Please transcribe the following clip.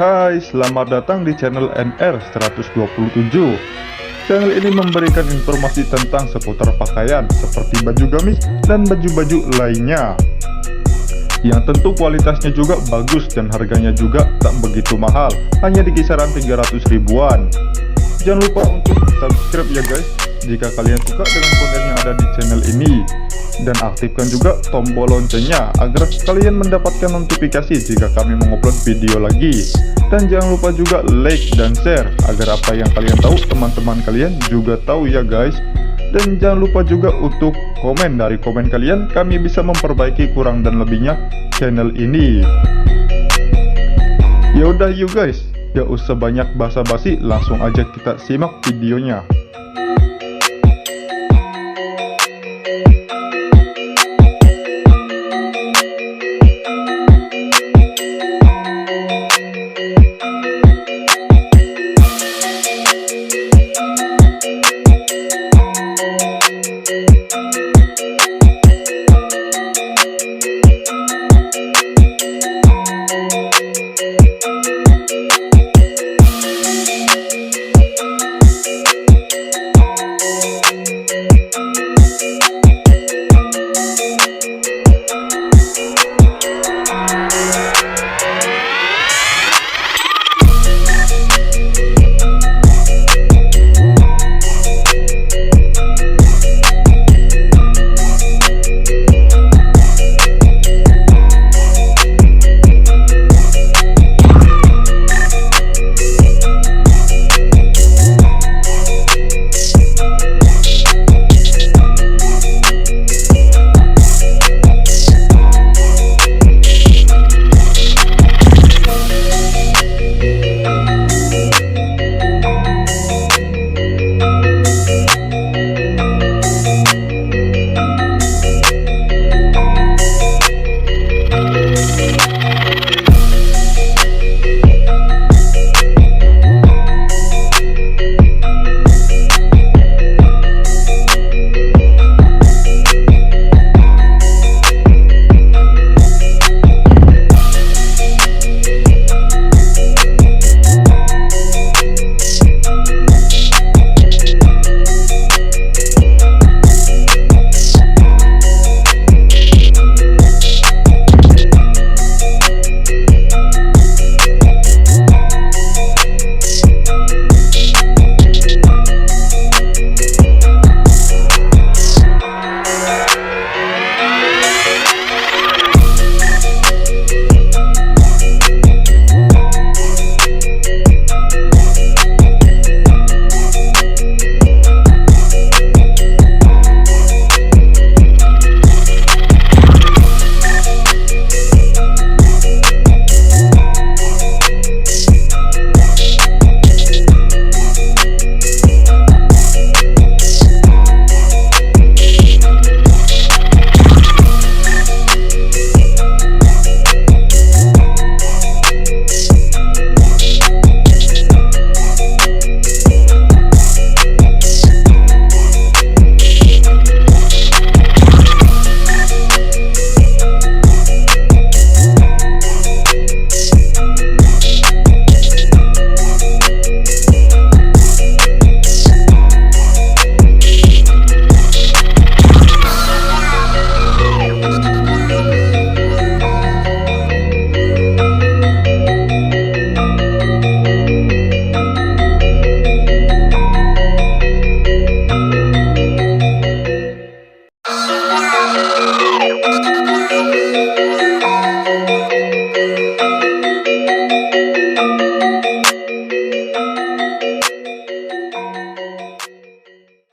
Hai, selamat datang di channel NR 127. Channel ini memberikan informasi tentang seputar pakaian seperti baju gamis dan baju-baju lainnya, yang tentu kualitasnya juga bagus dan harganya juga tak begitu mahal, hanya di kisaran 300 ribuan. Jangan lupa untuk subscribe ya guys, jika kalian suka dengan konten yang ada di channel ini, dan aktifkan juga tombol loncengnya agar kalian mendapatkan notifikasi jika kami mengupload video lagi. Dan jangan lupa juga like dan share agar apa yang kalian tahu teman-teman kalian juga tahu ya guys. Dan jangan lupa juga untuk komen, dari komen kalian kami bisa memperbaiki kurang dan lebihnya channel ini. Ya udah yuk guys, gak usah banyak basa-basi, langsung aja kita simak videonya.